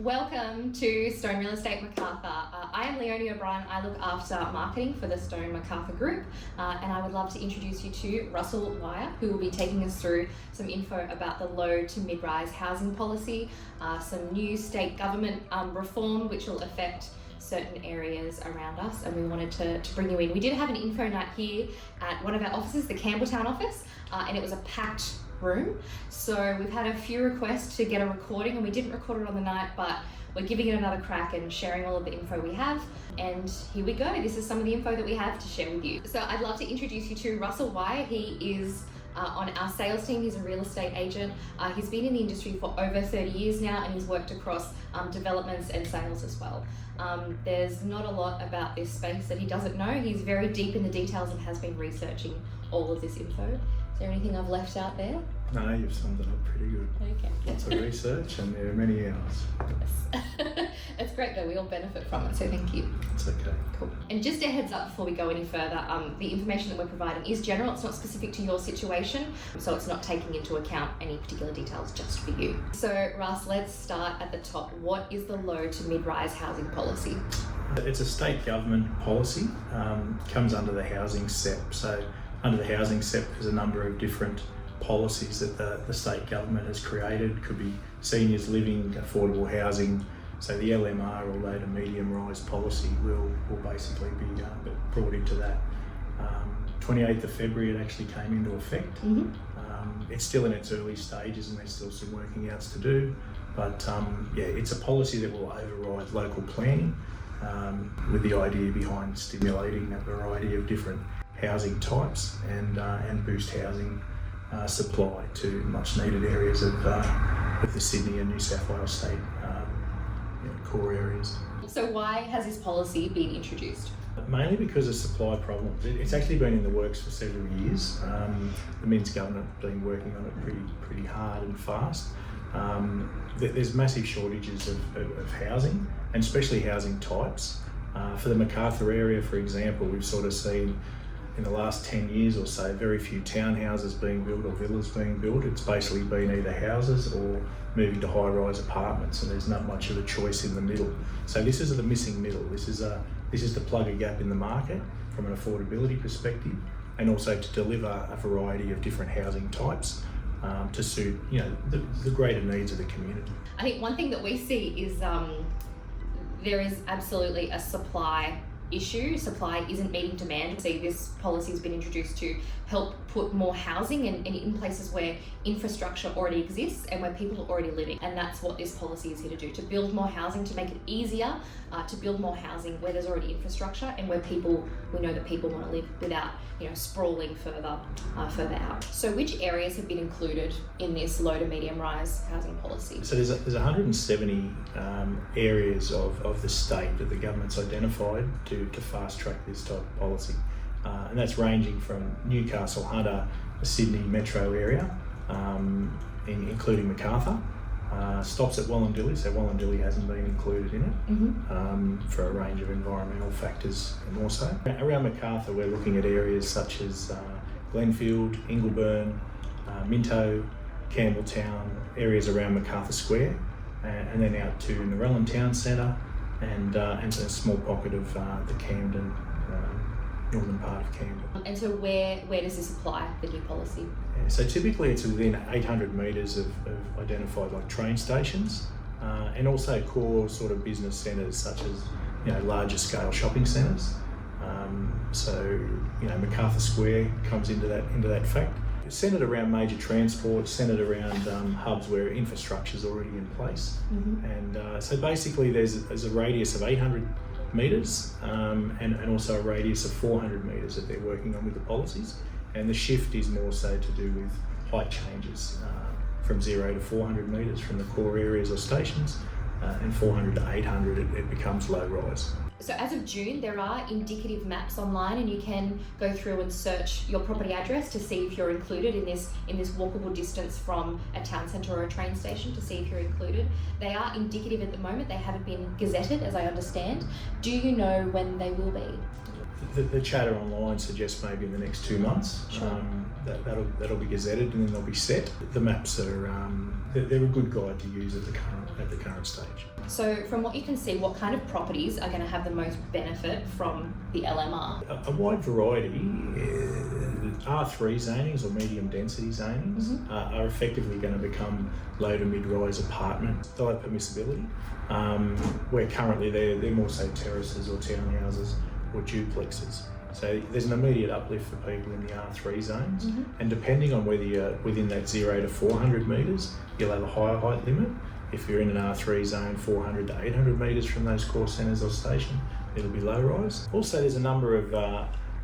Welcome to Stone Real Estate Macarthur. I am Leonie O'Brien. I look after marketing for the Stone Macarthur Group, and I would love to introduce you to Russell Wyer, who will be taking us through some info about the low to mid-rise housing policy, some new state government reform which will affect certain areas around us, and we wanted to bring you in. We did have an info night here at one of our offices, the Campbelltown office, and it was a packed room. So we've had a few requests to get a recording, and we didn't record it on the night, but we're giving it another crack and sharing all of the info we have. And here we go. This is some of the info that we have to share with you. So I'd love to introduce you to Russell Wyer. He is on our sales team. He's a real estate agent. He's been in the industry for over 30 years now, and he's worked across developments and sales as well. There's not a lot about this space that he doesn't know. He's very deep in the details and has been researching all of this info. Is there anything I've left out there? No, you've summed it up pretty good. Okay. Lots of research and there are many hours. Yes. It's great though, we all benefit from it, so thank you. It's okay. Cool. And just a heads up before we go any further, the information that we're providing is general, it's not specific to your situation, so it's not taking into account any particular details just for you. So Russ, let's start at the top. What is the low to mid-rise housing policy? It's a state government policy, comes under the housing SEP. So under the housing SEP there's a number of different policies that the state government has created. Could be seniors living, affordable housing. So the LMR, or low to medium rise policy, will basically be brought into that. 28th of February it actually came into effect. Mm-hmm. It's still in its early stages and there's still some working outs to do, but yeah, it's a policy that will override local planning with the idea behind stimulating a variety of different housing types and boost housing supply to much needed areas of the Sydney and New South Wales state core areas. So why has this policy been introduced? Mainly because of supply problems. It's actually been in the works for several years. The Min's government have been working on it pretty hard and fast. There's massive shortages of housing, and especially housing types. For the Macarthur area, for example, we've sort of seen in the last 10 years or so, very few townhouses being built or villas being built. It's basically been either houses or moving to high-rise apartments, and there's not much of a choice in the middle. So this is the missing middle. This is to plug a gap in the market from an affordability perspective, and also to deliver a variety of different housing types to suit the greater needs of the community. I think one thing that we see is there is absolutely a supply issue. Supply isn't meeting demand. See, this policy has been introduced to help put more housing in places where infrastructure already exists and where people are already living. And that's what this policy is here to do, to build more housing, to make it easier to build more housing where there's already infrastructure and where we know that people want to live without sprawling further out. So which areas have been included in this low to medium rise housing policy? So there's 170 areas of the state that the government's identified to fast track this type of policy. And that's ranging from Newcastle, Hunter, the Sydney metro area, including Macarthur. Stops at Wallandilly, so Wallandilly hasn't been included in it. Mm-hmm. For a range of environmental factors and also. Around Macarthur we're looking at areas such as Glenfield, Ingleburn, Minto, Campbelltown, areas around Macarthur Square, and then out to Narellan Town Centre and a small pocket of the Camden, northern part of Camden. And so where does this apply, the new policy? Yeah, so typically it's within 800 metres of identified train stations and also core sort of business centres such as larger scale shopping centres. So Macarthur Square comes into that fact. It's centred around major transport, centred around hubs where infrastructure is already in place. Mm-hmm. And so basically there's a radius of 800 metres and also a radius of 400 metres that they're working on with the policies. And the shift is more so to do with height changes from 0 to 400 metres from the core areas or stations, and 400 to 800 it becomes low rise. So as of June, there are indicative maps online, and you can go through and search your property address to see if you're included in this walkable distance from a town centre or a train station to see if you're included. They are indicative at the moment. They haven't been gazetted, as I understand. Do you know when they will be? The chatter online suggests maybe in the next 2 months. Sure. That'll be gazetted and then they'll be set. The maps are they're a good guide to use at the current stage. So from what you can see, what kind of properties are going to have the most benefit from the LMR? A wide variety. R3 zonings or medium density zonings are effectively going to become low to mid-rise apartment. They'll have permissibility, where currently they're more so terraces or townhouses or duplexes. So there's an immediate uplift for people in the R3 zones, and depending on whether you're within that 0 to 400 metres, you'll have a higher height limit. If you're in an R3 zone 400 to 800 metres from those core centres or station, it'll be low rise. Also, there's a number of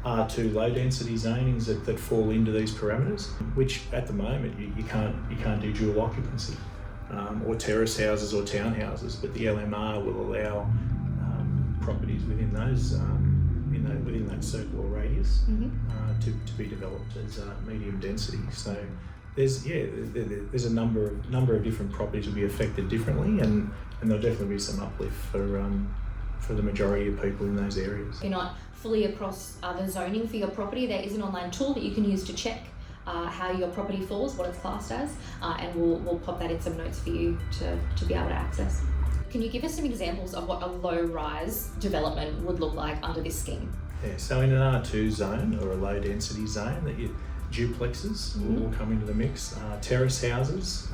R2 low density zonings that fall into these parameters, which at the moment you can't do dual occupancy or terrace houses or townhouses, but the LMR will allow properties within those within that circle or radius to be developed as medium density. So there's a number of different properties will be affected differently, and there'll definitely be some uplift for the majority of people in those areas. You're not fully across the zoning for your property. There is an online tool that you can use to check how your property falls, what it's classed as, and we'll pop that in some notes for you to be able to access. Can you give us some examples of what a low-rise development would look like under this scheme? Yeah, so in an R2 zone or a low-density zone, that duplexes will come into the mix, terrace houses,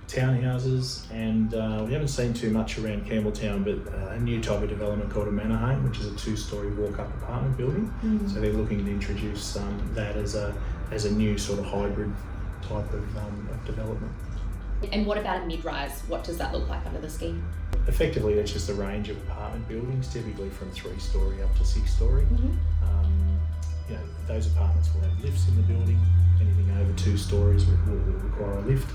townhouses, and we haven't seen too much around Campbelltown, but a new type of development called a manor home, which is a 2-storey walk-up apartment building. So they're looking to introduce that as a new sort of hybrid type of development. And what about a mid-rise? What does that look like under the scheme? Effectively, that's just a range of apartment buildings, typically from 3-storey up to 6-storey. Those apartments will have lifts in the building. Anything over 2 storeys will require a lift.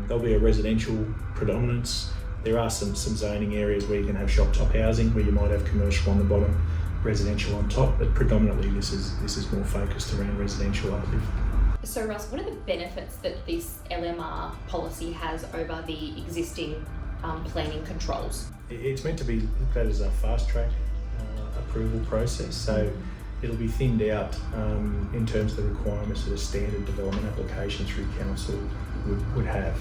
There'll be a residential predominance. There are some zoning areas where you can have shop top housing, where you might have commercial on the bottom, residential on top, but predominantly this is more focused around residential uplift. So Russ, what are the benefits that this LMR policy has over the existing planning controls? It's meant to be looked at as a fast track approval process, so it'll be thinned out in terms of the requirements that a standard development application through council would have.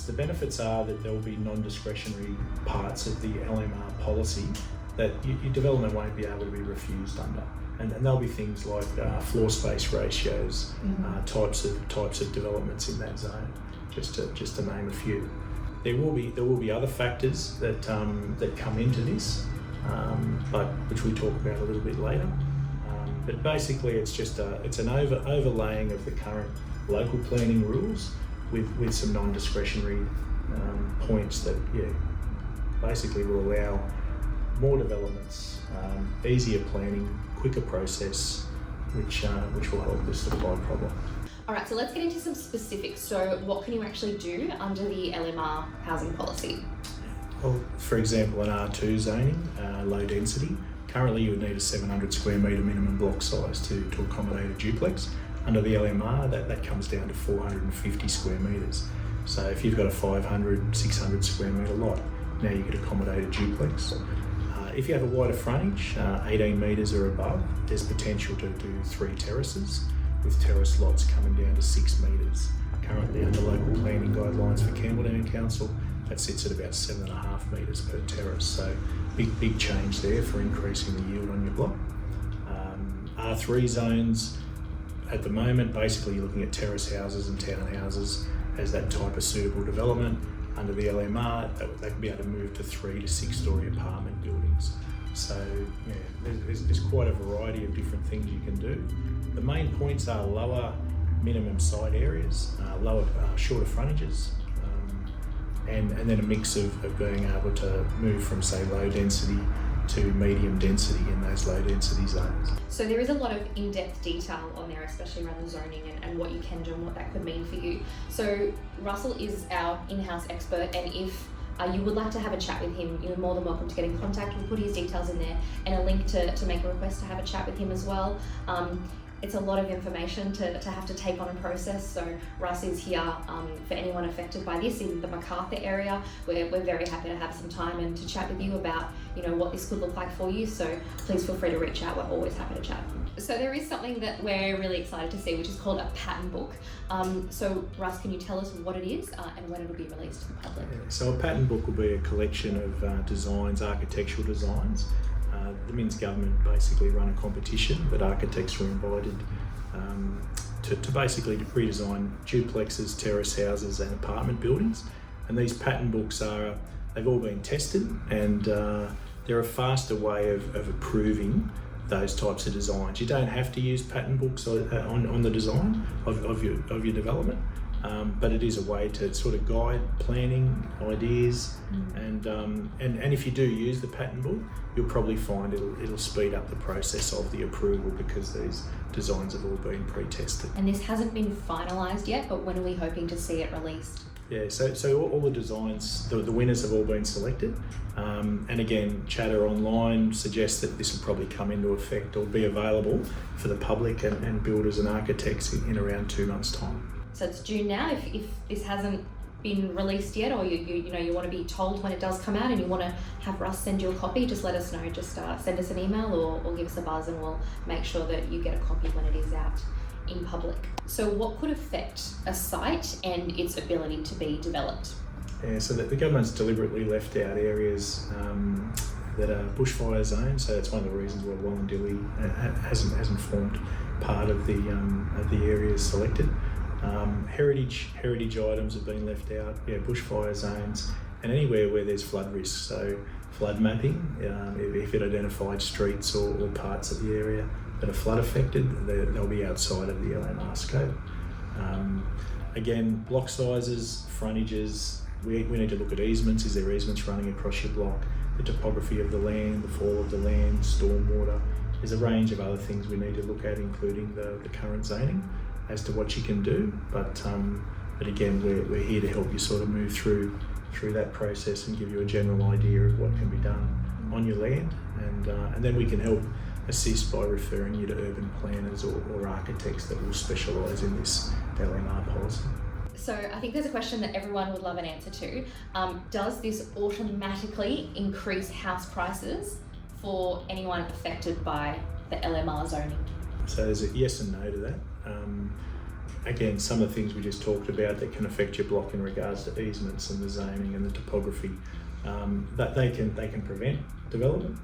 The benefits are that there will be non-discretionary parts of the LMR policy that your development won't be able to be refused under. And there'll be things like floor space ratios, types of developments in that zone, just to name a few. There will be other factors that come into this, but which we talk about a little bit later. But basically, it's an overlaying of the current local planning rules with some non-discretionary points that basically will allow more developments, easier planning, quicker process, which will help the supply problem. All right, so let's get into some specifics. So what can you actually do under the LMR housing policy? Well, for example, an R2 zoning, low density, currently you would need a 700 square metre minimum block size to accommodate a duplex. Under the LMR, that comes down to 450 square metres. So if you've got a 500, 600 square metre lot, now you could accommodate a duplex. If you have a wider frontage, 18 metres or above, there's potential to do 3 terraces, with terrace lots coming down to 6 metres. Currently under local planning guidelines for Campbelltown Council, that sits at about 7.5 metres per terrace. So big change there for increasing the yield on your block. R3 zones, at the moment, basically you're looking at terrace houses and townhouses as that type of suitable development. Under the LMR, they could be able to move to 3 to 6-storey apartment buildings. So there's quite a variety of different things you can do. The main points are lower minimum site areas, shorter frontages, and then a mix of being able to move from, say, low density to medium density in those low density zones. So there is a lot of in-depth detail on there, especially around the zoning and what you can do and what that could mean for you. So Russell is our in-house expert, and if you would like to have a chat with him, you're more than welcome to get in contact. We'll put his details in there and a link to make a request to have a chat with him as well. it's a lot of information to have to take on and process. So Russ is here for anyone affected by this in the Macarthur area. We're very happy to have some time and to chat with you about, you know, what this could look like for you. So please feel free to reach out. We're always happy to chat. So there is something that we're really excited to see, which is called a pattern book. So Russ, can you tell us what it is and when it'll be released to the public? So a pattern book will be a collection of designs, architectural designs. The Min's government basically run a competition that architects were invited to basically redesign duplexes, terrace houses and apartment buildings. And these pattern books they've all been tested, and they're a faster way of approving those types of designs. You don't have to use pattern books on the design of your development, but it is a way to sort of guide planning ideas, and if you do use the pattern book, you'll probably find it'll speed up the process of the approval, because these designs have all been pre-tested. And this hasn't been finalised yet, but when are we hoping to see it released? Yeah, so all the designs, the winners have all been selected, and again, Chatter Online suggests that this will probably come into effect or be available for the public and builders and architects in around 2 months' time. So it's June now. If this hasn't been released yet, or you want to be told when it does come out and you want to have Russ send you a copy, just let us know. Just send us an email or give us a buzz, and we'll make sure that you get a copy when it is out in public. So what could affect a site and its ability to be developed? Yeah, so the government's deliberately left out areas that are bushfire zones. So that's one of the reasons why Wallandilly hasn't formed part of the areas selected. Heritage items have been left out. Yeah, bushfire zones, and anywhere where there's flood risk. So flood mapping, if it identified streets or parts of the area that are flood affected, they'll be outside of the LMR scope. Again, block sizes, frontages, we need to look at easements. Is there easements running across your block? The topography of the land, the fall of the land, stormwater. There's a range of other things we need to look at, including the current zoning, as to what you can do. But again, we're here to help you sort of move through that process and give you a general idea of what can be done on your land, and then we can help assist by referring you to urban planners or architects that will specialise in this LMR policy. So I think there's a question that everyone would love an answer to. Does this automatically increase house prices for anyone affected by the LMR zoning? So there's a yes and no to that. Again, some of the things we just talked about that can affect your block in regards to easements and the zoning and the topography, that they can prevent development.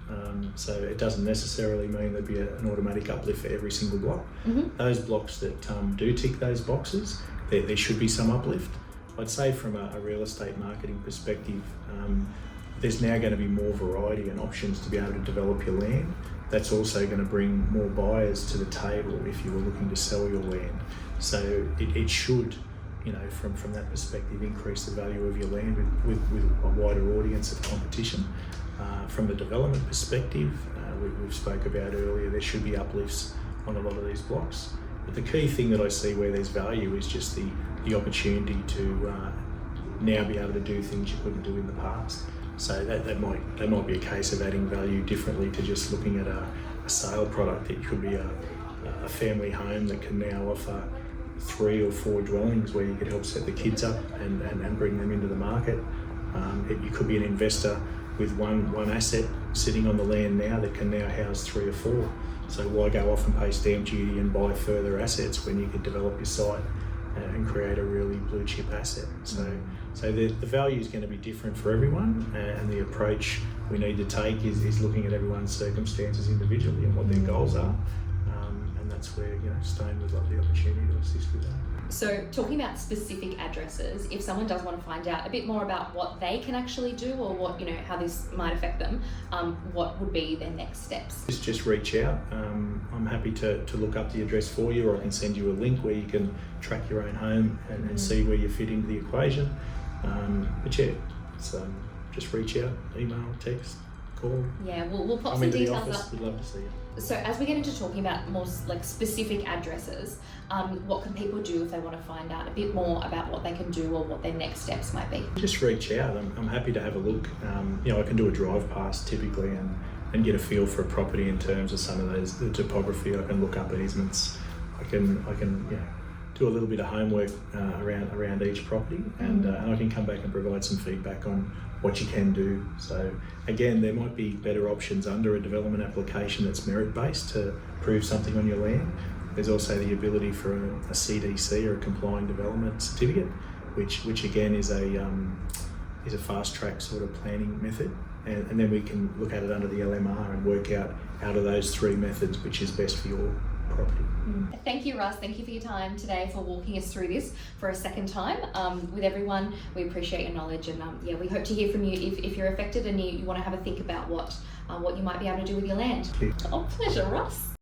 So it doesn't necessarily mean there'd be an automatic uplift for every single block. Mm-hmm. Those blocks that do tick those boxes, there should be some uplift. I'd say from a real estate marketing perspective, there's now going to be more variety and options to be able to develop your land. That's also going to bring more buyers to the table if you were looking to sell your land. So it should, from that perspective, increase the value of your land with a wider audience of competition. From the development perspective, we've spoke about earlier, there should be uplifts on a lot of these blocks. But the key thing that I see where there's value is just the opportunity to now be able to do things you couldn't do in the past. So that might be a case of adding value differently to just looking at a sale product. It could be a family home that can now offer 3 or 4 dwellings where you could help set the kids up and bring them into the market. You could be an investor with one asset sitting on the land now that can now house 3 or 4. So why go off and pay stamp duty and buy further assets when you could develop your site and create a really blue chip asset? So the value is going to be different for everyone, and the approach we need to take is looking at everyone's circumstances individually and what their goals are, and that's where Stone would love the opportunity to assist with that. So talking about specific addresses, if someone does want to find out a bit more about what they can actually do or what how this might affect them, what would be their next steps? Just reach out. I'm happy to look up the address for you, or I can send you a link where you can track your own home and see where you fit into the equation. But yeah, so just reach out, email, text, call. Yeah, we'll pop I'm some into details the office. up. We'd love to see you. So as we get into talking about more specific addresses, what can people do if they want to find out a bit more about what they can do or what their next steps might be? Just reach out. I'm happy to have a look. I can do a drive past typically and get a feel for a property in terms of some of the topography. I can look up easements I can do a little bit of homework around each property, and I can come back and provide some feedback on what you can do. So again, there might be better options under a development application that's merit based to prove something on your land. There's also the ability for a CDC or a complying development certificate, which again is a fast track sort of planning method, and then we can look at it under the LMR and work out of those three methods which is best for your property. Thank you, Russ. Thank you for your time today, for walking us through this for a second time with everyone. We appreciate your knowledge, and we hope to hear from you if you're affected and you want to have a think about what you might be able to do with your land. Thank you. Oh, pleasure, Russ.